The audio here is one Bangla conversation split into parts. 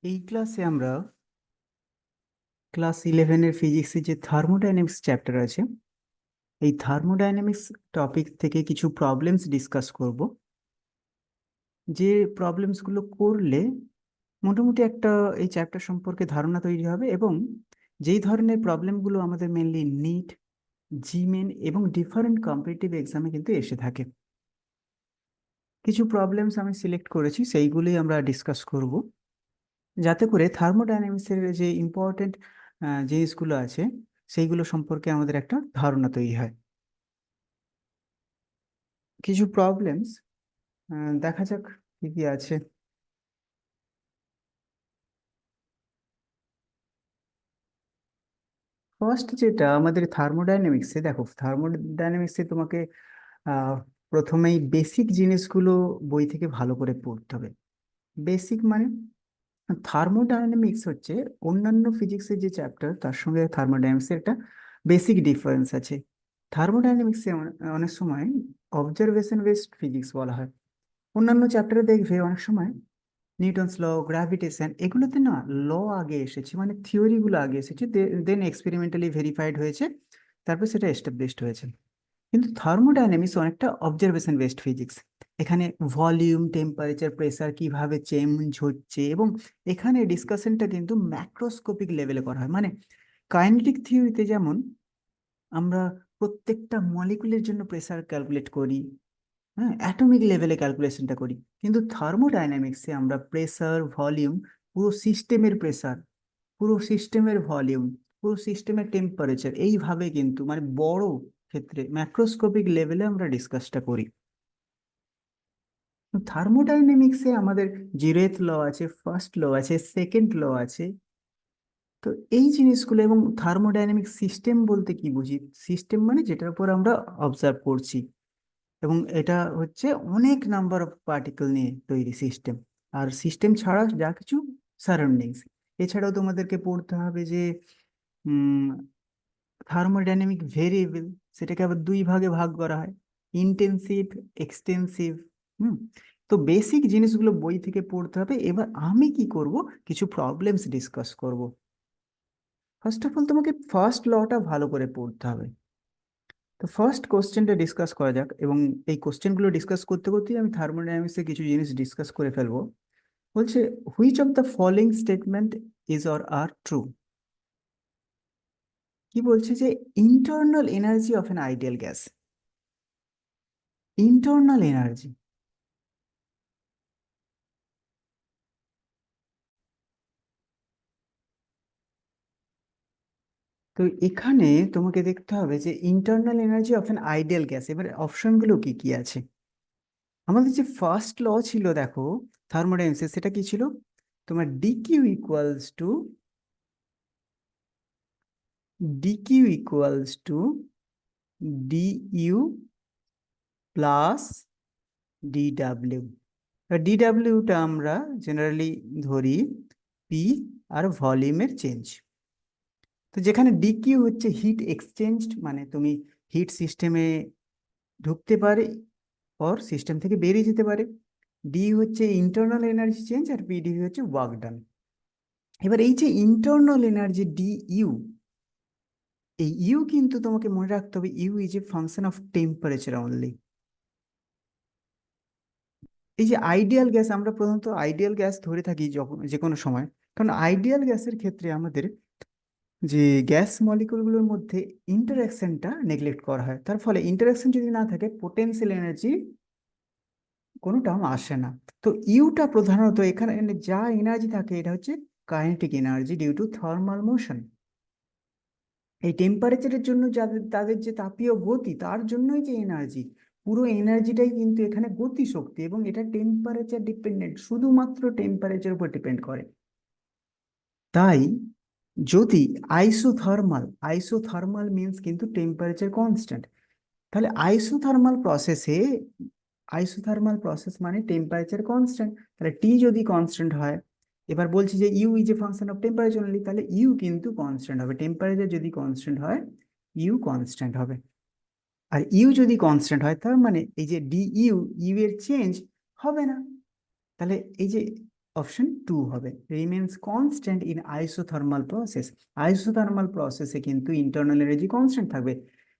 এই ক্লাসে আমরা ক্লাস 11-এর ফিজিক্সের যে থার্মোডাইনামিক্স চ্যাপ্টার আছে, এই থার্মোডাইনামিক্স টপিক থেকে কিছু প্রবলেমস ডিসকাস করব। যে প্রবলেমসগুলো করলে মোটামুটি একটা এই চ্যাপ্টার সম্পর্কে ধারণা তৈরি হবে, এবং যেই ধরনের প্রবলেমগুলো আমাদের মেনলি নিট, জিমেন এবং ডিফারেন্ট কম্পিটিটিভ এক্সামে কিন্তু এসে থাকে। কিছু প্রবলেমস আমি সিলেক্ট করেছি, সেইগুলোই আমরা ডিসকাস করব, যাতে করে থার্মোডাইনামিক্সের যে ইম্পর্টেন্ট জিনিসগুলো আছে সেইগুলো সম্পর্কে আমাদের একটা ধারণা তৈরি হয়। কিছু প্রবলেমস দেখা যাক কি কি আছে। ফার্স্ট যেটা আমাদের থার্মোডাইনামিক্সে, দেখো থার্মোডাইনামিক্সে তোমাকে আহ, প্রথমেই বেসিক জিনিসগুলো বই থেকে ভালো করে পড়তে হবে। বেসিক মানে থার্মোডাইনামিক্স হচ্ছে অন্যান্য ফিজিক্সের যে চ্যাপ্টার, তার সঙ্গে থার্মোডাইনামিক্সের একটা বেসিক ডিফারেন্স আছে। থার্মোডাইনামিক্সে অনেক সময় অবজারভেশন বেসড ফিজিক্স বলা হয়। অন্যান্য চ্যাপ্টারে দেখবে অনেক সময় নিউটনস ল, গ্র্যাভিটেশন, এগুলোতে না ল আগে এসেছে, মানে থিওরি গুলো আগে এসেছে, দেন এক্সপেরিমেন্টালি ভেরিফাইড হয়েছে, তারপর সেটা এস্টাবলিশড হয়েছে। কিন্তু থার্মোডাইনামিক্স অনেকটা অবজারভেশন বেসড ফিজিক্স। এখানে ভলিউম, টেম্পারেচার, প্রেসার কিভাবে চেঞ্জ হচ্ছে, এবং এখানে ডিসকাশনটা কিন্তু ম্যাক্রোস্কোপিক লেভেলে করা হয়। মানে কাইনেটিক থিওরিতে যেমন আমরা প্রত্যেকটা মলিকুলের জন্য প্রেসার ক্যালকুলেট করি, হ্যাঁ, অ্যাটমিক লেভেলে ক্যালকুলেশনটা করি, কিন্তু থার্মোডাইনামিক্সে আমরা প্রেসার, ভলিউম, পুরো সিস্টেমের প্রেসার, পুরো সিস্টেমের ভলিউম, পুরো সিস্টেমের টেম্পারেচার, এইভাবে কিন্তু মানে বড় ক্ষেত্রে ম্যাক্রোস্কোপিক লেভেলে আমরা ডিসকাসটা করি। থার্মোডাইনামিক্সে আমাদের জিরেথ ল আছে, ফার্স্ট ল আছে, সেকেন্ড ল আছে। তো এই জিনিসগুলো, এবং থার্মোডাইনামিক সিস্টেম বলতে কি বুঝি, সিস্টেম মানে যেটার উপর আমরা অবজার্ভ করছি, এবং এটা হচ্ছে অনেক নাম্বার অফ পার্টিকেল নিয়ে তৈরি সিস্টেম। আর সিস্টেম ছাড়া যা কিছু সারাউন্ডিংস, এছাড়াও তোমাদেরকে পড়তে হবে যে থার্মোডাইনামিক ভেরিয়েবল, সেটাকে আবার দুই ভাগে ভাগ করা হয়, ইন্টেন্সিভ, এক্সটেন্সিভ। হুম। তো বেসিক জিনিসগুলো বই থেকে পড়তে হবে। এবার আমি কি করব, কিছু প্রবলেমস ডিসকাস করব। ফার্স্ট অফ অল তোমাকে ফার্স্ট লটা ভালো করে পড়তে হবে। তো ফার্স্ট কোশ্চেনটা ডিসকাস করা যাক, এবং এই কোশ্চেনগুলো ডিসকাস করতে করতেই আমি থার্মোডাইনামিক্সে কিছু জিনিস ডিসকাস করে ফেলবো। বলছে, which of the following statement is or are true. কি বলছে যে internal energy of an ideal gas, internal energy. তো এখানে তোমাকে দেখতে হবে যে internal energy of an ideal gas, এবার অপশনগুলো কি কি আছে। আমাদের যে ফার্স্ট ল ছিল, দেখো থার্মোডাইনামিক্সে, সেটা কি ছিল, তোমার d Q equals to DU plus d W. ডিডাব্লিউটা আমরা জেনারেলি ধরি পি, আর ভলিউমের চেঞ্জ। তো যেখানে ডিকিউ হচ্ছে হিট এক্সচেঞ্জ, মানে তুমি হিট সিস্টেমে ঢুকতে পারে, ওর সিস্টেম থেকে বেরিয়ে যেতে পারে। ডি হচ্ছে ইন্টারনাল এনার্জি চেঞ্জ, আর পিডি হচ্ছে ওয়ার্ক ডান। এবার এই যে ইন্টারনাল এনার্জি ডি ইউ, এই ইউ কিন্তু তোমাকে মনে রাখতে হবে, U is a function of temperature only. এই যে আইডিয়াল গ্যাস, আমরা প্রধানত আইডিয়াল গ্যাস ধরে থাকি যখন যে কোনো সময়, কারণ আইডিয়াল গ্যাসের ক্ষেত্রে আমাদের যে গ্যাস মলিকুলগুলোর মধ্যে ইন্টারাকশনটা নেগলেক্ট করা হয়, তার ফলে ইন্টারাকশন যদি না থাকে পোটেনশিয়াল এনার্জি কোনো টার্ম আসে না। তো ইউটা প্রধানত এখানে যা এনার্জি থাকে, এটা হচ্ছে kinetic energy due to thermal motion. এই টেম্পারেচারের জন্য যাদের তাদের যে তাপীয় গতি, তার জন্যই যে এনার্জি, পুরো এনার্জিটাই কিন্তু এখানে গতি শক্তি, এবং এটা টেম্পারেচার ডিপেন্ডেন্ট, শুধুমাত্র টেম্পারেচার উপর ডিপেন্ড করে। তাই যদি আইসোথার্মাল, আইসোথার্মাল মিন্স কিন্তু টেম্পারেচার কনস্ট্যান্ট, তাহলে আইসোথার্মাল প্রসেস মানে টেম্পারেচার কনস্ট্যান্ট। তাহলে টি যদি কনস্ট্যান্ট হয়, এবার বলছি যে U is a function of temperature only, তাহলে ইউ কিন্তু কনস্ট্যান্ট হবে। টেম্পারেচার যদি কনস্ট্যান্ট হয়, ইউ কনস্ট্যান্ট হবে। আর ইউ যদি কনস্ট্যান্ট হয়, তার মানে এই যে ডি ইউ, ইউ এর চেঞ্জ হবে না। তাহলে এই যে অপশন টু হবে, remains constant in isothermal process. Isothermal প্রসেসে কিন্তু ইন্টারনাল এনার্জি কনস্ট্যান্ট থাকবে,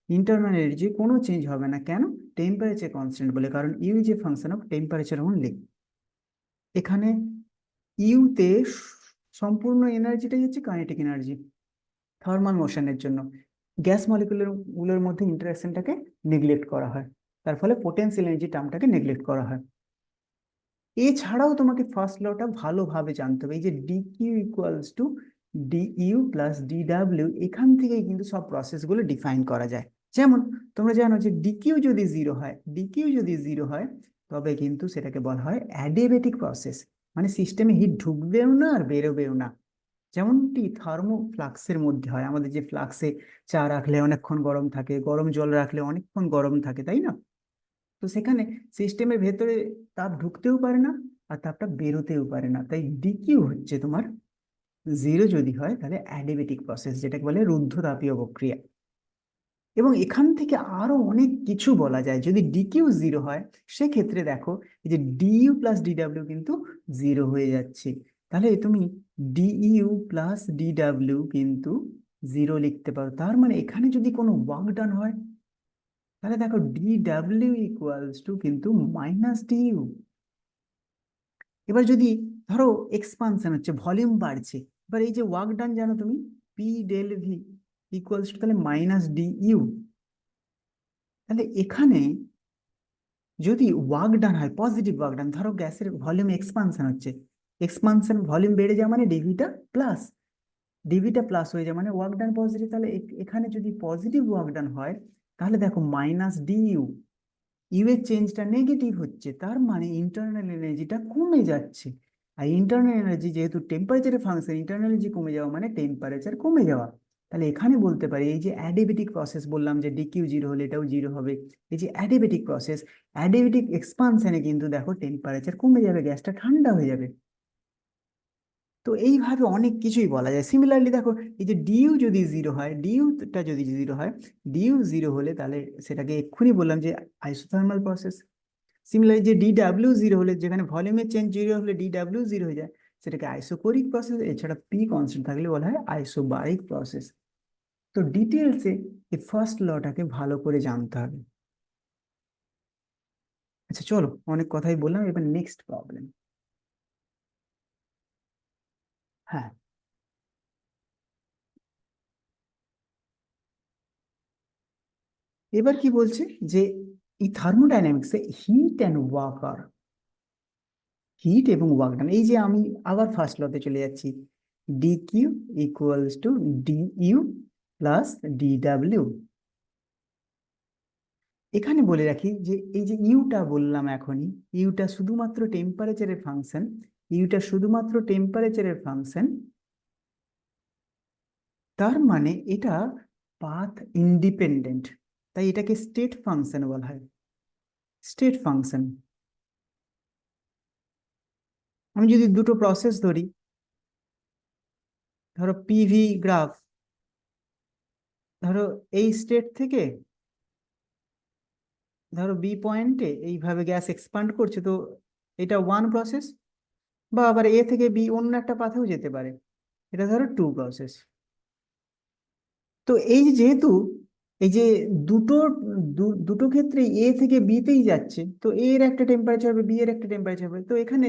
ইন্টারনাল এনার্জি কোনো চেঞ্জ হবে না। কেন? টেম্পারেচার কনস্ট্যান্ট বলে, কারণ U is a function of temperature only. এখানে ইউতে সম্পূর্ণ এনার্জিটাই হচ্ছে কাইনেটিক এনার্জি, থার্মাল মোশনের জন্য গ্যাস মলিকুলার গুলোর মধ্যে ইন্টারাকশনটাকে নেগলেক্ট করা হয়, তার ফলে পোটেনশিয়াল এনার্জি টার্মটাকে নেগলেক্ট করা হয়। এছাড়াও তোমাকে ফার্স্ট লটা ভালোভাবে জানতে হবে, এই যে DQ equals to DU plus DW, এখান থেকেই কিন্তু সব প্রসেসগুলো ডিফাইন করা যায়। যেমন তোমরা জানো যে ডিকিউ যদি জিরো হয়, ডিকিউ যদি জিরো হয় তবে কিন্তু সেটাকে বলা হয় অ্যাডিয়াবেটিক প্রসেস, মানে সিস্টেমে হিট ঢুকবেও না আর বেরোবেও না। যেমনটি থার্মো ফ্লাক্সের মধ্যে হয়, আমাদের যে ফ্লাক্সে চা রাখলে অনেকক্ষণ গরম থাকে, গরম জল রাখলে অনেকক্ষণ গরম থাকে, তাই না? তো সেখানে সিস্টেমের ভেতরে তাপ ঢুকতেও পারে না আর তাপটা বেরোতেও পারে না, তাই ডিকিউ হচ্ছে তোমার জিরো যদি হয় তাহলে অ্যাডিবেটিক প্রসেস, যেটাকে বলে রুদ্ধতাপীয় প্রক্রিয়া। এবং এখান থেকে আরো অনেক কিছু বলা যায়। যদি ডিকিউ জিরো হয় সেক্ষেত্রে দেখো এই যে ডিইউ প্লাস ডিডাব্লিউ কিন্তু জিরো হয়ে যাচ্ছে, তাহলে তুমি ডিইউ প্লাস ডিডাব্লিউ কিন্তু জিরো লিখতে পারো। তার মানে এখানে যদি কোনো ওয়ার্ক ডান হয় তাহলে দেখো ডিডাব্লিউ ইকুয়ালস টু কিন্তু মাইনাস ডিইউ। এবার যদি ধরো এক্সপানশন হচ্ছে, ভলিউম বাড়ছে, এবার এই যে ওয়ার্ক ডান জানো তুমি, P del V equals to তাহলে মাইনাস ডিইউ। তাহলে এখানে যদি ওয়ার্ক ডান হয়, পজিটিভ ওয়ার্ক ডান, ধরো গ্যাসের ভলিউম এক্সপানশন হচ্ছে, এক্সপানশন ভলিউম বেড়ে যায় মানে ডিভিটা প্লাস, ডিভিটা প্লাস হয়ে যায় মানে ওয়ার্ক ডান পজিটিভ। তাহলে এখানে যদি পজিটিভ ওয়ার্ক ডান হয় তাহলে দেখো মাইনাস ডিইউ, ইউ এর চেঞ্জটা নেগেটিভ হচ্ছে, তার মানে ইন্টারনাল এনার্জিটা কমে যাচ্ছে। আর ইন্টারনাল এনার্জি যেহেতু টেম্পারেচারের ফাংশন, ইন্টারনাল এনার্জি কমে যাওয়া মানে টেম্পারেচার কমে যাওয়া। তাহলে এখানে বলতে পারি এই যে অ্যাডিবেটিক প্রসেস বললাম যে ডিকিউ জিরো হলে এটাও জিরো হবে, এই যে অ্যাডিবেটিক প্রসেস, অ্যাডিবেটিক এক্সপানশনে কিন্তু দেখো টেম্পারেচার কমে যাবে, গ্যাসটা ঠান্ডা হয়ে যাবে। তো এইভাবে অনেক কিছুই বলা যায়। সিমিলারলি দেখো এই যে ডিইউ যদি জিরো হয়, ডিইউটা যদি জিরো হয়, ডিইউ জিরো হলে তাহলে সেটাকে এক্ষুনি বললাম যে আইসোথার্মাল প্রসেস। সিমিলারলি যে ডিডাব্লিউ জিরো হলে, যেখানে ভলিউমের চেঞ্জ জিরো হলে ডিডাব্লিউ জিরো হয়ে যায়, সেটাকে আইসোকোরিক প্রসেস। এছাড়া পি কনস্ট্যান্ট থাকলে বলা হয় আইসোবারিক প্রসেস। তো ডিটেলসে এই ফার্স্ট লটাকে ভালো করে জানতে হবে। আচ্ছা চলো, অনেক কথাই বললাম, এবার নেক্সট প্রবলেম। হ্যাঁ, এবার কি বলছে যে এই থার্মোডাইনামিক্সে হিট অ্যান্ড ওয়াকার, হিট এবং ওয়ার্ক ডান, এই যে আমি আবার ফার্স্ট লতে চলে যাচ্ছি, D Q equals to DU plus D W. এখানে বলে রাখি যে এই যে ইউটা বললাম এখনই, ইউটা শুধুমাত্র টেম্পারেচারের ফাংশন, ইউটা শুধুমাত্র টেম্পারেচারের ফাংশন, তার মানে এটা পাথ ইন্ডিপেন্ডেন্ট, তাই এটাকে স্টেট ফাংশন বলা হয়, স্টেট ফাংশন। আমি যদি দুটো প্রসেস ধরি, ধরো পিভি গ্রাফ, ধরো এই স্টেট থেকে ধরো বি পয়েন্টে এইভাবে গ্যাস এক্সপান্ড করছে, তো এটা ওয়ান প্রসেস, বা আবার এ থেকে বি অন্য একটা পাথেও যেতে পারে, এটা ধরো টু প্রসেস। তো এই যে যেহেতু এই যে দুটো দুটো ক্ষেত্রে এ থেকে বিতেই যাচ্ছে, তো এ এর একটা টেম্পারেচার হবে, বি এর একটা টেম্পারেচার হবে, তো এখানে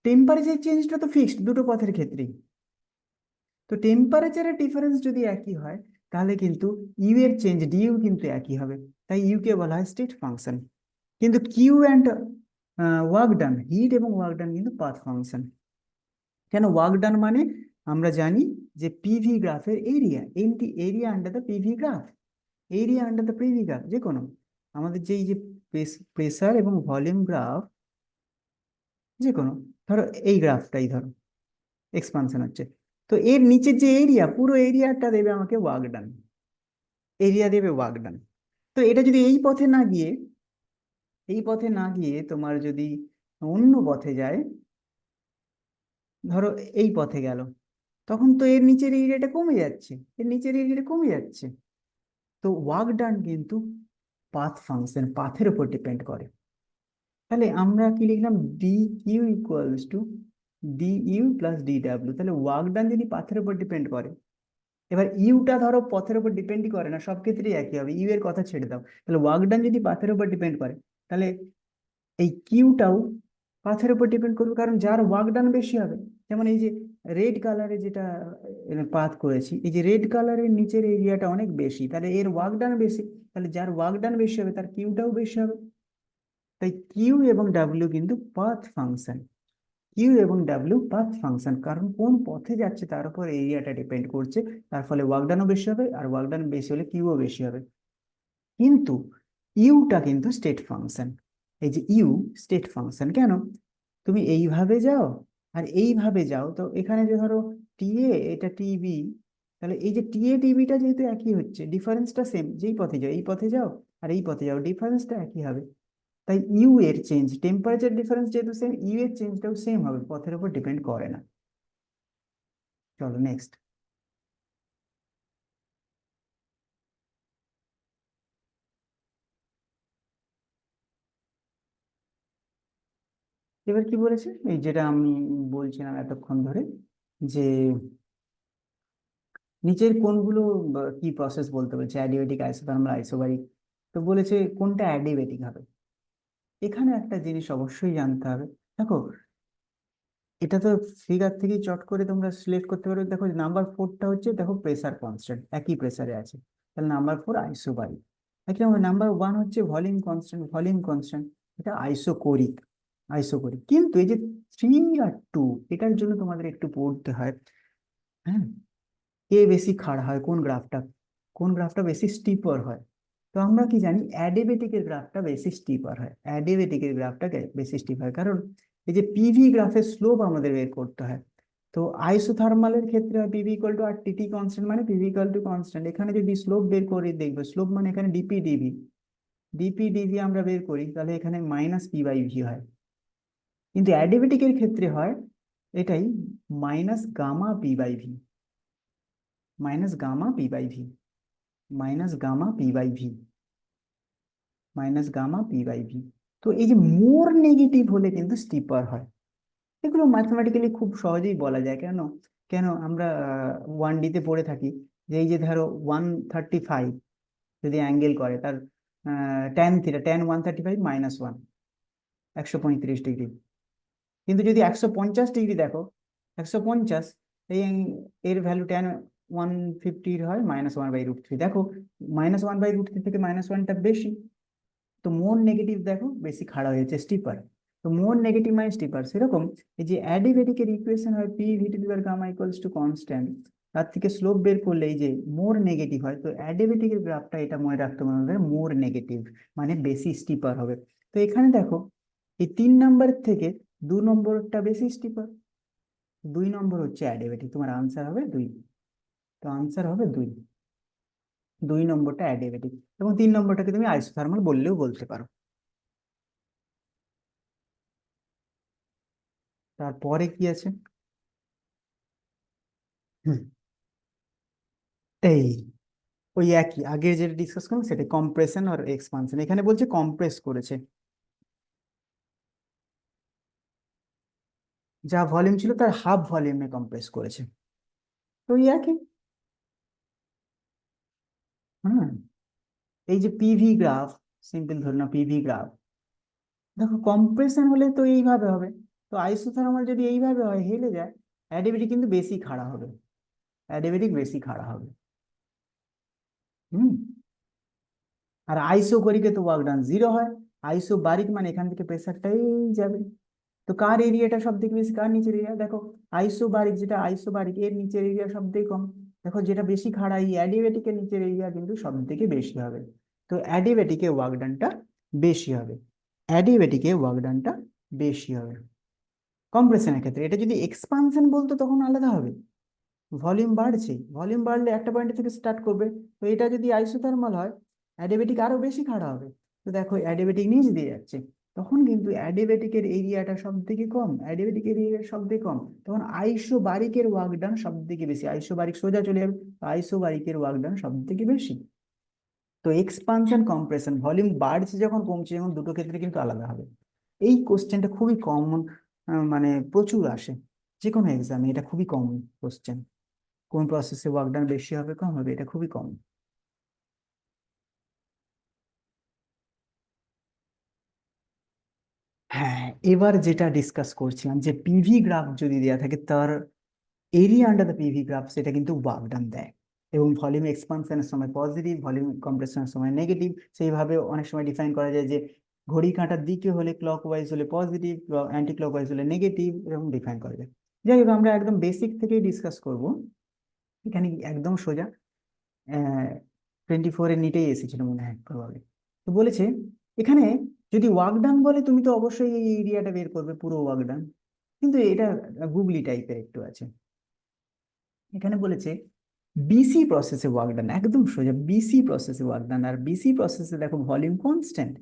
টেম্পারেচার চেঞ্জটা তো ফিক্সড দুটো পথের ক্ষেত্রেই। তো টেম্পারেচারের ডিফারেন্স যদি একই হয় তাহলে কিন্তু ইউ এর চেঞ্জ ডিইউ কিন্তু একই হবে, তাই ইউ কে বলা হয় স্টেট ফাংশন। কিন্তু Q and work done, heat এবং ওয়ার্ক ডান কিন্তু পাথ ফাংশন। কেন ওয়ার্ক ডান মানে আমরা জানি যে পিভি গ্রাফের এরিয়া, এনটি area under the PV graph, area under the PV graph, যে কোনো আমাদের যে এই যে প্রেসার এবং ভলিউম গ্রাফ, যে কোনো ধরো এই গ্রাফটাই ধরো এক্সপানশন হচ্ছে, তো এর নিচের যে এরিয়া, পুরো এরিয়াটা দেবে আমাকে ওয়ার্ক ডান, এরিয়া দেবে ওয়ার্ক ডান। তো এটা যদি এই পথে না গিয়ে, এই পথে না গিয়ে তোমার যদি অন্য পথে যায়, ধরো এই পথে গেল, তখন তো এর নিচের এরিয়াটা কমে যাচ্ছে, এর নিচের এরিয়াটা কমে যাচ্ছে। তো ওয়ার্ক ডান কিন্তু পাথ ফাংশন, পাথের উপর ডিপেন্ড করে। তাহলে আমরা কি লিখলাম, D Q equals to D U plus D W. তাহলে ওয়ার্ক ডান যদি পাথের উপর ডিপেন্ড করে, এবার ইউটা ধরো পথের উপর ডিপেন্ডই করে না, সব ক্ষেত্রেই একই হবে, ইউ এর কথা ছেড়ে দাও। তাহলে ওয়ার্ক ডান যদি পাথের উপর ডিপেন্ড করে, তাহলে এই কিউটাও পাথের উপর ডিপেন্ড করবে, কারণ যার ওয়ার্ক ডান বেশি হবে। যেমন এই যে রেড কালারে যেটা পাথ করেছি, এই যে রেড কালারের নিচের এরিয়াটা অনেক বেশি, তাহলে এর ওয়ার্ক ডান বেশি, তাহলে যার ওয়ার্ক ডান বেশি হবে তার কিউটাও বেশি হবে। তাই কিউ এবং ডাব্লিউ কিন্তু পাথ ফাংশন। কিউ এবং ডাব্লিউ পাথ ফাংশন, কারণ কোন পথে যাচ্ছে তার উপর এরিয়াটা ডিপেন্ড করছে। তার ফলে ওয়ার্ক ডানও বেশি হবে, আর ওয়ার্ক ডান বেশি হলে কিউও বেশি হবে। কিন্তু ইউটা কিন্তু স্টেট ফাংশন। এই যে ইউ স্টেট ফাংশন কেন, তুমি এইভাবে যাও আর এইভাবে যাও, তো এখানে যে ধরো টি এ, এটা টিবি, তাহলে এই যে টি এ টিবিটা যেহেতু একই হচ্ছে, ডিফারেন্সটা সেম, যেই পথে যাও, এই পথে যাও আর এই পথে যাও, ডিফারেন্সটা একই হবে। তাই ইউ এর চেঞ্জ, টেম্পারেচার ডিফারেন্স যেহেতু সেম, ইউ এর চেঞ্জটাও সেম হবে, পথের উপর ডিপেন্ড করে না। চলো নেক্সট। এবার কি বলেছে, এই যেটা আমি বলছিলাম এতক্ষণ ধরে, যে নিচের কোনগুলো কি প্রসেস বলতে বলছে, অ্যাডিয়াবেটিক, আইসোথার্মাল, আইসোবারিক। তো বলেছে কোনটা অ্যাডিয়াবেটিক হবে। এখানে একটা জিনিস অবশ্যই জানতে হবে। দেখো, এটা তো ফিগার থেকে চট করে তোমরা সিলেক্ট করতে পারো। দেখো নাম্বার ফোরটা হচ্ছে, দেখো প্রেসার কনস্ট্যান্ট, একই প্রেসারে আছে, তাহলে নাম্বার ফোর আইসোবারিক। একই নাম্বার ওয়ান হচ্ছে ভলিউম কনস্ট্যান্ট, ভলিউম কনস্ট্যান্ট, এটা আইসোকোরিক, আইসোকোরিক। কিন্তু এই যে থ্রি আর টু, এটার জন্য তোমাদের একটু পড়তে হয়। হ্যাঁ, কে বেশি খাড়া হয়, কোন গ্রাফটা, কোন গ্রাফটা বেশি স্টিপার হয়। তো আমরা কি জানি, অ্যাডিবেটিকের গ্রাফটা বেশি স্টিপার হয়, অ্যাডিবেটিকের গ্রাফটা বেশি স্টিপ হয়, কারণ এই যে পিভি গ্রাফের স্লোপ আমাদের বের করতে হয়। তো আইসোথার্মালের ক্ষেত্রে হয় PV equal to R T T constant, মানে পিভি ইকুয়াল টু কনস্ট্যান্ট। এখানে যদি স্লোপ বের করে দেখবো, স্লোপ মানে এখানে ডিপি ডিভি, ডিপি ডিভি আমরা বের করি, তাহলে এখানে মাইনাস পি বাই ভি হয়। কিন্তু অ্যাডিবেটিকের ক্ষেত্রে হয় এটাই, minus gamma P by V, minus gamma P by V, minus gamma P by V, minus gamma P by V. তো এই যে মোর নেগেটিভ হলে কিন্তু স্টিপার হয়। এগুলো ম্যাথমেটিক্যালি খুব সহজেই বলা যায়। কেন, কেন আমরা ওয়ান ডিতে পড়ে থাকি, যে এই যে ধরো 135 যদি অ্যাঙ্গেল করে, তার tan theta, tan 135 minus one, 135 degree. কিন্তু যদি 150 ডিগ্রি দেখো, 150, এই এর ভ্যালু ট্যান 150 হয় -1/√3। দেখো -1/√3 থেকে -1টা বেশি, তো মোর নেগেটিভ দেখো বেশি খাড়া হয়েছে, স্টিপার। তো মোর নেগেটিভ মানে স্টিপার। সেরকম এই যে অ্যাডিবেটিকের ইকুয়েশন হয় P V to the power gamma equals to constant, তার থেকে স্লোপ বের করলে এই যে মোর নেগেটিভ হয়, তো অ্যাডিবেটিকের গ্রাফটা এটা মনে রাখতে হবে, মোর নেগেটিভ মানে বেশি স্টিপার হবে। তো এখানে দেখো, এই 3 নম্বর থেকে 2 নম্বরটা বেশি স্টিপার, 2 নম্বর হচ্ছে অ্যাডিবেটিক, তোমার আনসার হবে 2। তো আনসার হবে 2, 2 নম্বরটা অ্যাডিবেটিক, এবং 3 নম্বরটাকে তুমি আইসোথার্মাল বললেও বলতে পারো। তারপরে কি আছে, হুম, এই ওই একই আগে যেটা ডিসকাস করলাম, সেটা কম্প্রেশন আর এক্সপানশন। এখানে বলছে কম্প্রেস করেছে, যা ভলিউম ছিল তার হাফ ভলিউমে কম্প্রেস করেছে। তো ওই একই। হুম, এই যে পিভি গ্রাফ, সিম্পল ধরে না পিভি গ্রাফ, দেখো কম্প্রেশন হলে তো এইভাবে হবে, তো আইসোথার্মাল যদি এইভাবে হয়, হেলে যায়, অ্যাডিবেটিক কিন্তু বেশি খাড়া হবে, অ্যাডিবেটিক বেশি খাড়া হবে। হুম, আর আইসোকরিকে তো ওয়ার্ক ডান জিরো হয়, আইসোবারিক মানে এখান থেকে প্রেসারটাই যাবে। তো কার এরিয়াটা সব থেকে বেশি, কার নিচের এরিয়া দেখো, আইসোবারিক, যেটা আইসোবারিক এর নিচের এরিয়া সব থেকে কম। দেখো যেটা বেশি খাড়া, এই অ্যাডিবেটিকের নিচের এরিয়া কিন্তু সব থেকে বেশি হবে। তো অ্যাডিবেটিকে ওয়ার্ক ডানটা বেশি হবে, অ্যাডিবেটিকে ওয়ার্ক ডানটা বেশি হবে কম্প্রেশনের ক্ষেত্রে। এটা যদি এক্সপানশন বলতো তখন আলাদা হবে, ভলিউম বাড়ছে, ভলিউম বাড়লে একটা পয়েন্ট থেকে স্টার্ট করবে। তো এটা যদি আইসোথার্মাল হয়, অ্যাডিবেটিক আরো বেশি খাড়া হবে। তো দেখো অ্যাডিবেটিক নিচ দিয়ে যাচ্ছে, তখন কিন্তু অ্যাডিবেটিকের এরিয়াটা সব থেকে কম, অ্যাডিবেটিকের এরিয়া সব থেকে কম, তখন আইসোবারিকের ওয়ার্ক ডান সব থেকে বেশি, আইসোবারিক সোজা চলে যাবে, আইসোবারিকের ওয়ার্ক ডান সব থেকে বেশি। তো এক্সপানশন কম্প্রেশন, ভলিউম বাড়ছে যখন কমছে যখন, দুটো ক্ষেত্রে কিন্তু আলাদা হবে। এই কোশ্চেনটা খুবই কমন, মানে প্রচুর আসে যে কোনো এক্সামে, এটা খুবই কমন কোশ্চেন। কোন প্রসেসে ওয়ার্ক ডান বেশি হবে কম হবে, এটা খুবই কমন। হ্যাঁ, এবার যেটা ডিসকাস করছিলাম যে পিভি গ্রাফ যদি দেওয়া থাকে, তার area under the PV graph সেটা কিন্তু ওয়ার্ক ডান দেয়। এবং ভলিউম এক্সপানশনের সময় পজিটিভ, ভলিউম কম্প্রেশনের সময় নেগেটিভ। সেইভাবে অনেক সময় ডিফাইন করা যায় যে ঘড়ি কাঁটার দিকে হলে ক্লক ওয়াইজ হলে পজিটিভ, অ্যান্টি ক্লক ওয়াইজ হলে নেগেটিভ, এরকম ডিফাইন করা যায়। যাই হোক, আমরা একদম বেসিক থেকেই ডিসকাস করব। এখানে একদম সোজা 24 এর নিটেই এসেছিল মনে হয় প্রবাবলি। তো বলেছে এখানে যদি ওয়ার্ক ডান বলে, তুমি তো অবশ্যই এই এরিয়াটা বের করবে, পুরো ওয়ার্ক ডান। কিন্তু এটা গুগলি টাইপের একটু আছে। এখানে বলেছে বিসি প্রসেসে ওয়ার্ক ডান, একদম সোজা বিসি প্রসেসে ওয়ার্ক ডান। আর বিসি প্রসেসে দেখো ভলিউম কনস্ট্যান্ট,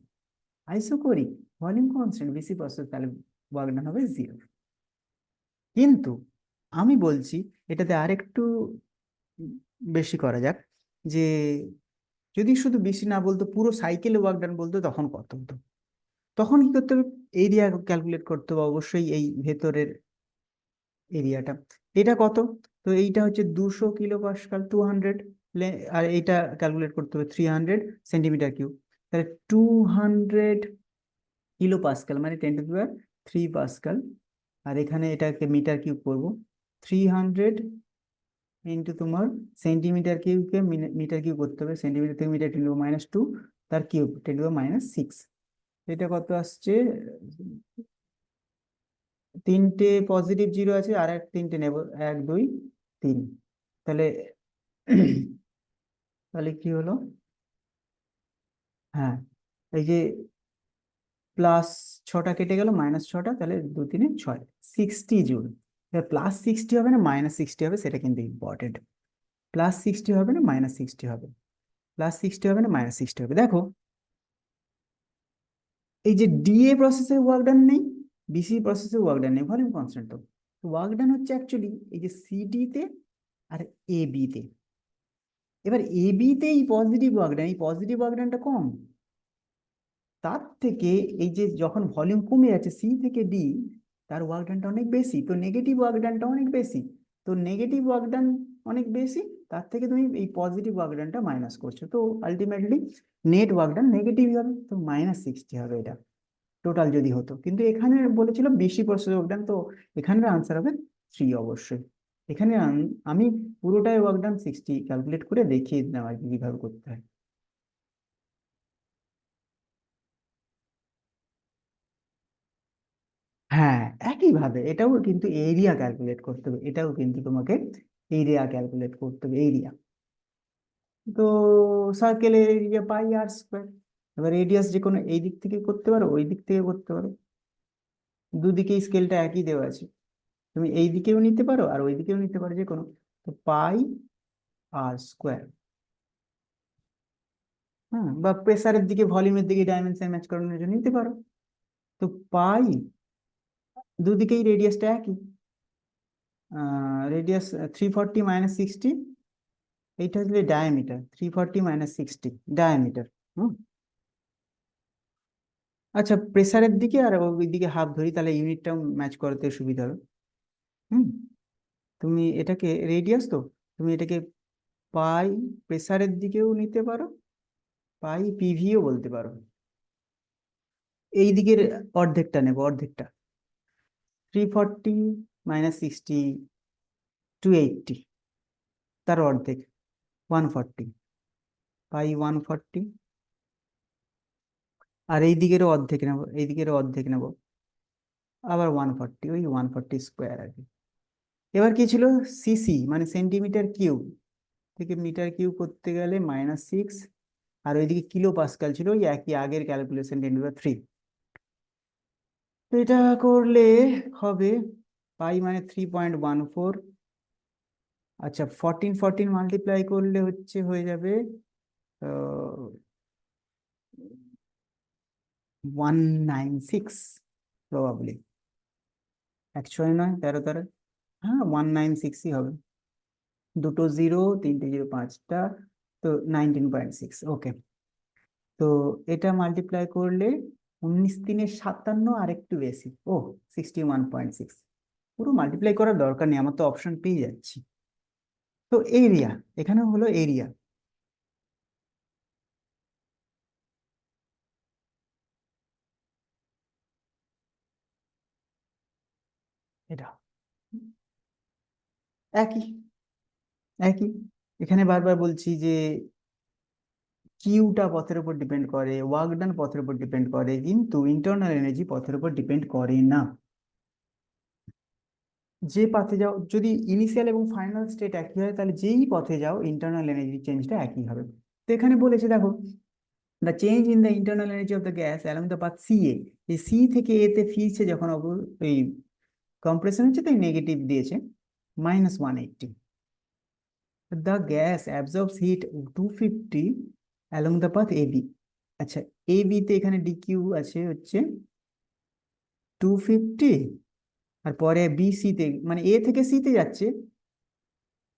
আইসো করি ভলিউম কনস্ট্যান্ট, বিসি প্রসেস, তাহলে ওয়ার্ক ডান হবে 0। কিন্তু আমি বলছি এটাতে আরেকটু বেশি করা যাক, যে যদি শুধু বেশি না বলতো, পুরো সাইকেলে ওয়ার্ক ডান বলতো, তখন কত হতো? তখন কি করতে হবে? এরিয়া ক্যালকুলেট করতে হবে অবশ্যই, এই ভেতরের এরিয়াটা। এটা কত? তো এইটা হচ্ছে 200 কিলো পাস্কাল, 200। আর এইটা ক্যালকুলেট করতে হবে 300 সেন্টিমিটার কিউব। তাহলে 200 কিলো পাস্কাল মানে 10⁻³ পাস্কাল। আর এখানে এটাকে মিটার কিউব করবো, 300 ইন্টু তোমার সেন্টিমিটার কিউবকে মিটার কিউব করতে হবে, সেন্টিমিটার থেকে মিটার 10⁻², তার কিউব 10⁻6। এটা কত আসছে? তিনটে পজিটিভ জিরো আছে, আর এক তিনটে নেব, 1 2 3। তাহলে তাহলে কি হলো? হ্যাঁ, এই যে প্লাস 6টা কেটে গেল, -6টা, তাহলে 2 3 6, 60 জুল। +60 হবে না -60 হবে, সেটা কিন্তু ইম্পর্টেন্ট। +60 হবে না -60 হবে, +60 হবে না -60 হবে। দেখো এই যে ডিএ প্রসেসে ওয়ার্ক ডান নেই, বিসি প্রসেসে ওয়ার্ক ডান নেই, ভলিউম কনস্ট্যান্ট। তো ওয়ার্ক ডান হচ্ছে অ্যাকচুয়ালি এই যে সিডি তে আর এ বি তে। এবার এ বি তে এই পজিটিভ ওয়ার্ক ডান, এই পজিটিভ ওয়ার্ক ডানটা কম। তার থেকে এই যে যখন ভলিউম কমে যাচ্ছে সি থেকে ডি, তার ওয়ার্ক ডানটা অনেক বেশি, তো নেগেটিভ ওয়ার্ক ডানটা অনেক বেশি। তো নেগেটিভ ওয়ার্ক ডান অনেক বেশি, তার থেকে তুমি এই পজিটিভ ওয়ার্ক ডানটা মাইনাস করছো, তো ultimately net work done negative হবে, তো -60 হবে এটা টোটাল যদি হতো। কিন্তু এখানে বলেছিল বেশি প্রসেস ওয়ার্ক ডান, তো এখানের আনসার হবে 3 অবশ্যই। এখানে আমি পুরোটাই ওয়ার্ক ডান 60 ক্যালকুলেট করে দেখিয়ে দিলাম আর কি কিভাবে করতে হয়। হ্যাঁ, একইভাবে এটাও কিন্তু এরিয়া ক্যালকুলেট করতে হবে, এটাও কিন্তু তোমাকে এরিয়া ক্যালকুলেট করতে হবে, এরিয়া। তো সার্কেলের এরিয়া πr²। এবার রেডিয়াস যে কোনো এই দিক থেকে করতে পারো, ওই দিক থেকে করতে পারো, দুদিকে স্কেলটা একই দেওয়া আছে। তুমি এই দিকেও নিতে পারো আর ওই দিকেও নিতে পারো, যে কোনো। তো πr²। হ্যাঁ, বা প্রেসারের দিকে ভলিউমের দিকে ডাইমেনশন ম্যাচ করানোর জন্য নিতে পারো। তো পাই, দুদিকেই রেডিয়াসটা একই। রেডিয়াস 340 - 60, এইটা হচ্ছে ডায়ামিটার, 340 - 60 ডায়ামিটার। হুম। আচ্ছা, প্রেসারের দিকে আর ওই দিকে হাফ ধরি, তাহলে ইউনিটটাও ম্যাচ করাতে সুবিধা হবে। হুম। তুমি এটাকে রেডিয়াস, তো তুমি এটাকে পাই প্রেসারের দিকেও নিতে পারো, পাই পিভিও বলতে পারো। এই দিকের অর্ধেকটা নেব, অর্ধেকটা 340 - 60 280, তার অর্ধেক 140, পাই 140। আর এই দিকেরও অর্ধেক নেব, এই দিকেরও অর্ধেক নেব, আবার 140, ওই 140² আর কি। এবার কি ছিল? সিসি মানে সেন্টিমিটার কিউব, থেকে মিটার কিউব করতে গেলে -6। আর ওইদিকে কিলো পাস্কাল ছিল, ওই একই আগের ক্যালকুলেশন 10⁻³ তো এটা করলে হবে পাই মানে 3.14। আচ্ছা, 14 14 মাল্টিপ্লাই করলে হচ্ছে হয়ে যাবে 196 প্রবাবলি। 1 6 9 13 13, হ্যাঁ 196ই হবে। দুটো জিরো, তিনটে জিরো, পাঁচটা, তো 19.6। ওকে। তো এটা মাল্টিপ্লাই করলে 19 × 57 আর একটু বেশি, ও 61.6। পুরো মাল্টিপ্লাই করার দরকার নেই, আমার তো অপশন পেয়ে যাচ্ছি। তো এরিয়া, এখানে হলো এরিয়া। এটা একই, একই। এখানে বারবার বলছি যে কিউটা পথের উপর ডিপেন্ড করে, ওয়ার্ক ডান পথের উপর ডিপেন্ড করে, কিন্তু ইন্টারনাল এনার্জি পথের উপর ডিপেন্ড করে না। যে পথে যাও, যদি ইনিশিয়াল এবং ফাইনাল স্টেট একই হয়, তাহলে যেই পথে যাও ইন্টারনাল এনার্জি চেঞ্জটা একই হবে। তো এখানে বলেছে দেখো, the change in the internal energy of the gas along the path C A. এই সি থেকে এ তে ফিরছে যখন, এই কম্প্রেশন হচ্ছে, তাই নেগেটিভ দিয়েছে, -180। The gas absorbs heat 250 along the path A B. আচ্ছা, এ বি তে এখানে ডিকিউ আছে হচ্ছে 250, আর পরে বি সি তে, মানে এ থেকে সি তে যাচ্ছে,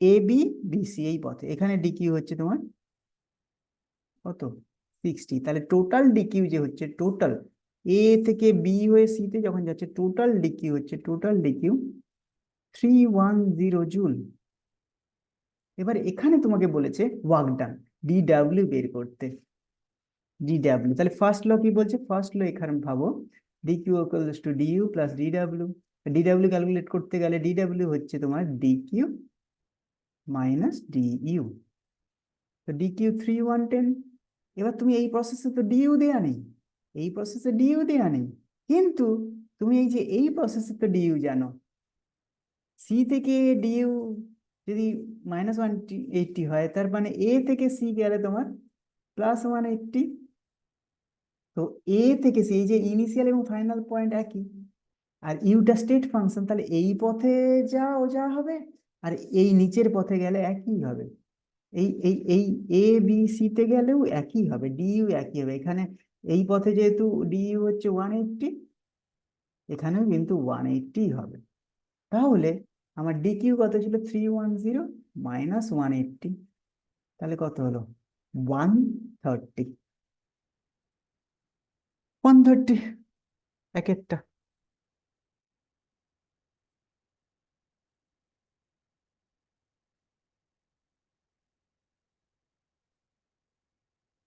এ বি বি সি এই পথে, এখানে ডিকিউ হচ্ছে তোমার কত, 60। তাহলে টোটাল ডিকিউ যে হচ্ছে, টোটাল এ থেকে বি হয়ে সি তে যখন যাচ্ছে, টোটাল ডিকিউ হচ্ছে, টোটাল ডিকিউ 310 জুল। এবার এখানে তোমাকে বলেছে ওয়ার্ক ডান, ডিডাব্লিউ বের করতে। ডিডাব্লিউ, তাহলে ফার্স্ট ল কি বলছে, ফার্স্ট ল এখানে ভাবো, DQ equals to DU plus DW. DW calculate করতে গেলে ডিডাব্লিউ হচ্ছে তোমার ডিকিউ মাইনাস ডিইউ। তো ডিকিউ 3110। এবার তুমি এই প্রসেসে তো ডিইউ দেয়া নেই, এই প্রসেসে ডিইউ দেয়া নেই, কিন্তু তুমি এই যে এই প্রসেসে তো ডিইউ জানো, সি থেকে ডিইউ যদি -180 হয়, তার মানে এ থেকে সি গেলে তোমার +180। তো এ থেকে সি, এই যে ইনিশিয়াল এবং ফাইনাল পয়েন্ট একই, আর ইউটা স্টেট ফাংশন, তাহলে এই পথে যাও যা হবে, আর এই নিচের পথে গেলে একই হবে। এই এ বি সি তে গেলেও একই হবে, ডিইউ একই হবে। এখানে এই পথে যেহেতু ডিইউ হচ্ছে 180, এখানেও কিন্তু 180 হবে। তাহলে আমার ডিকিউ কত ছিল, 310 -180, তাহলে কত হলো, 130। 130 এক একটা।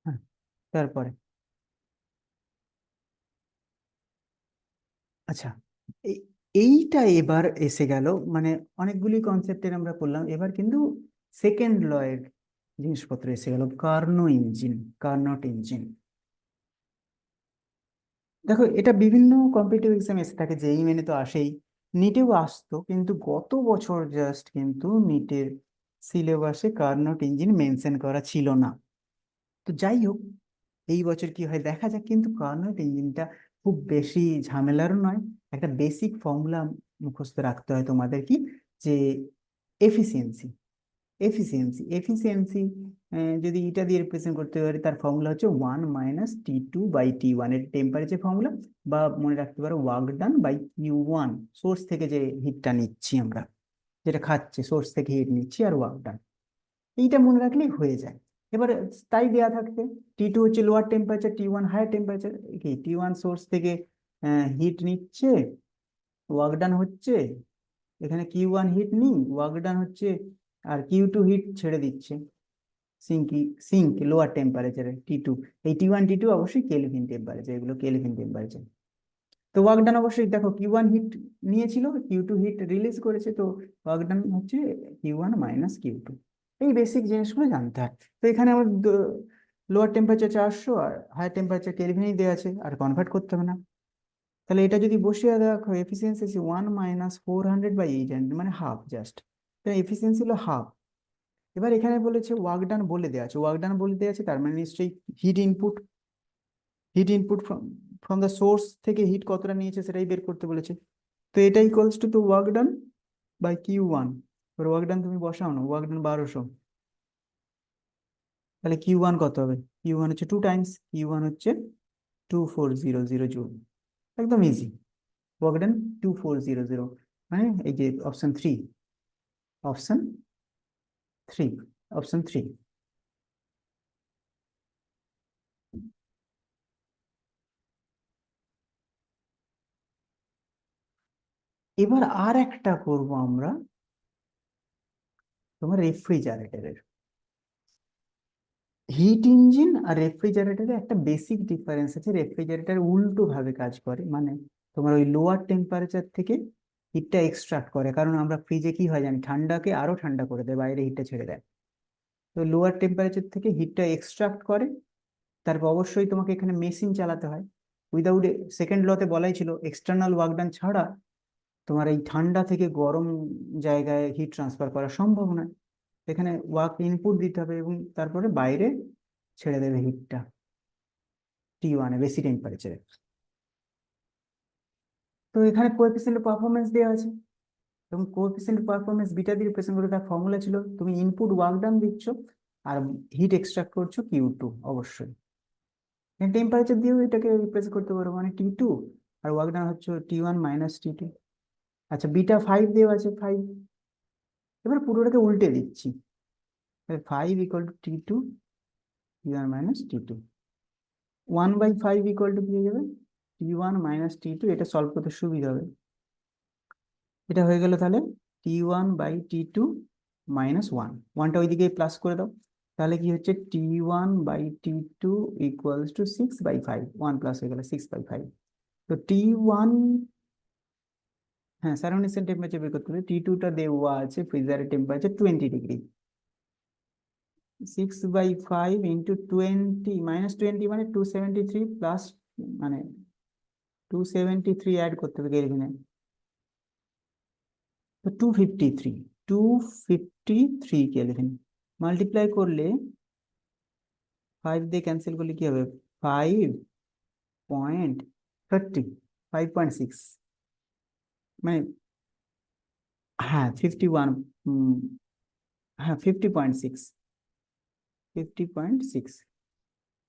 হ্যাঁ, তারপরে আচ্ছা, এই এইটা এবার এসে গেল, মানে অনেকগুলি কনসেপ্টের আমরা করলাম, এবার কিন্তু সেকেন্ড ল এর জিনিসপত্র এসে গেল, কার্নো ইঞ্জিন, কার্নট ইঞ্জিন। দেখো, এটা বিভিন্ন কম্পিটিটিভ এক্সাম এসে থাকে, যেই মেনে তো আসেই, নিটেও আসতো, কিন্তু গত বছর জাস্ট কিন্তু নিটের সিলেবাসে কার্নট ইঞ্জিন মেনশন করা ছিল না। তো যাই হোক, এই বছর কি হয় দেখা যাক। কিন্তু কার্নোট ইঞ্জিনটা খুব বেশি ঝামেলারও নয়। একটা বেসিক ফর্মুলা মুখস্থ রাখতে হয় তোমাদের, কি যে এফিসিয়েন্সি, এফিসিয়েন্সি যদি এটা দিয়ে রিপ্রেজেন্ট করতে পারি, তার ফর্মুলা হচ্ছে 1 - T2/T1, এর টেম্পারেচার ফর্মুলা। বা মনে রাখতে পারো work done by Q1, source থেকে যে হিটটা নিচ্ছি আমরা, যেটা খাচ্ছে, সোর্স থেকে হিট নিচ্ছি, আর ওয়ার্ক ডান, এইটা মনে রাখলেই হয়ে যায়। এবার তাই দেয়া থাকতে, T2 হচ্ছে lower temperature, T1 higher temperature, কি T1 সোর্স থেকে হিট নিচ্ছে, ওয়ার্ক ডান হচ্ছে, এখানে Q1 হিট নিই, ওয়ার্ক ডান হচ্ছে, আর Q2 হিট ছেড়ে দিচ্ছে সিঙ্কি, সিঙ্ক লোয়ার টেম্পারেচারে T2। এই T1 T2 অবশ্যই কেলভিন টেম্পারেচার, এগুলো কেলভিন টেম্পারেচার। তো ওয়ার্ক ডান অবশ্যই দেখো, Q1 হিট নিয়েছিল, Q2 হিট রিলিজ করেছে, তো ওয়ার্ক ডান হচ্ছে Q1 - Q2। এই বেসিক জিনিসগুলো জানতে হয়। তো এখানে আমার লোয়ার টেম্পারেচার 400 আর হায়ার টেম্পারেচার কেলভিনেই দেওয়া আছে, আর কনভার্ট করতে হবে না। তাহলে এটা যদি বসিয়ে দেখো, এফিসিয়েন্সি 1 - 400/800, মানে হাফ জাস্ট। তো এফিসিয়েন্সি হলো হাফ। এবার এখানে বলেছে ওয়ার্ক ডান বলে দেওয়া আছে, ওয়ার্ক ডান বলে দেওয়া আছে, তার মানে নিশ্চয়ই heat input, heat input from the source থেকে হিট কতটা নিয়েছে সেটাই বের করতে বলেছে। তো এটা equals to work done by Q1। এবার ওয়ার্ক ডান তুমি বসাও না, ওয়ার্ক ডান 1200, তাহলে Q1 কত হবে, Q1 হচ্ছে 2 টাইমস, Q1 হচ্ছে 2400 জুল। একদম ইজি, ওয়ার্ক ডান 2400, মানে এই যে অপশন 3, অপশন 3, অপশন 3। এবার আর একটা করব আমরা, তোমার রেফ্রিজারেটরের। হিট ইঞ্জিন আর রেফ্রিজারেটরে একটা বেসিক ডিফারেন্স আছে। রেফ্রিজারেটর উল্টো ভাবে কাজ করে, মানে তোমার ওই লোয়ার টেম্পারেচার থেকে হিটটা এক্সট্রাক্ট করে। কারণ আমরা ফ্রিজে কি হয় জানি, ঠান্ডাকে আরো ঠান্ডা করে দেয়, বাইরে হিটটা ছেড়ে দেয়। তো লোয়ার টেম্পারেচার থেকে হিটটা এক্সট্রাক্ট করে, তারপর অবশ্যই তোমাকে এখানে মেশিন চালাতে হয়। উইদাউট, সেকেন্ড লতে বলাই ছিল এক্সটার্নাল ওয়ার্ক ডান ছাড়া তোমার এই ঠান্ডা থেকে গরম জায়গায় হিট ট্রান্সফার করা সম্ভব নয়। এখানে ওয়ার্ক ইনপুট দিতে হবে এবং তারপরে বাইরে ছেড়ে দেবে হিটটা T1-এ, বেশি টেম্পারেচারে। তো এখানে কোএফিসিয়েন্ট অফ পারফরমেন্স দেওয়া আছে, এবং কোএফিসিয়েন্ট অফ পারফরমেন্স বিটা দিয়ে রিপ্রেজেন্ট করে, তার ফর্মুলা ছিল তুমি ইনপুট ওয়ার্ক ডান দিচ্ছ আর হিট এক্সট্রাক্ট করছো Q2 অবশ্যই। টেম্পারেচার দিয়েও এটাকে রিপ্রেজেন্ট করতে পারো, মানে T2, আর ওয়ার্ক ডান হচ্ছে T1 মাইনাস T2। আচ্ছা, বিটা 5 দেওয়া আছে, 5। এবার পুরোটাকে উল্টে দিচ্ছি, 5 = T2, T1 মাইনাস T2। 1/5 = কি হয়ে যাবে, T1 মাইনাস T2। এটা সলভ করতে সুবিধা হবে। এটা হয়ে গেল তাহলে T1/T2 -1, ওয়ানটা ওইদিকে প্লাস করে দাও। তাহলে কি হচ্ছে, T1/T2 = 6/5, 1 প্লাস হয়ে গেল 6/5। তো T1, হ্যাঁ সারাউন্ডিং টেম্পারেচার বের করতে হবে। T2টা দেওয়া আছে ফ্রিজারের টেম্পারেচার 20 ডিগ্রি। 6/5 ইন্টু 20 -20 মানে 273 প্লাস, মানে 273 অ্যাড করতে হবে কেলভিনে। তো 253 কেলভিন মাল্টিপ্লাই করলে 5 দিয়ে ক্যান্সেল করলে কি হবে, 5.30, 5.6, মানে হ্যাঁ 51, হ্যাঁ 50.6,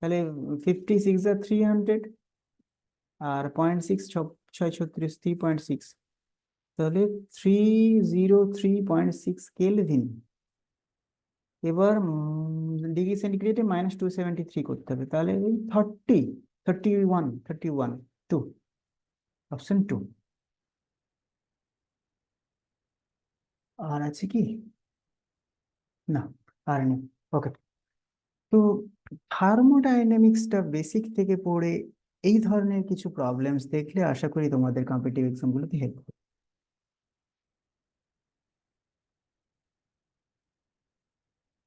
তাহলে 56 আর 300, আর 0.6, 6 6 36, 3.6, তাহলে 303.6 কেলভিন। এবার ডিগ্রি সেন্টিগ্রেডে -273 করতে হবে, তাহলে ওই 31, 2, অপশন 2। আর আছে কি, না আর নেই। ওকে। তো থার্মোডাইনামিক্সটা বেসিক থেকে পড়ে এই ধরনের কিছু প্রবলেমস দেখলে আশা করি তোমাদের কম্পিটিটিভ এক্সামগুলোতে হেল্প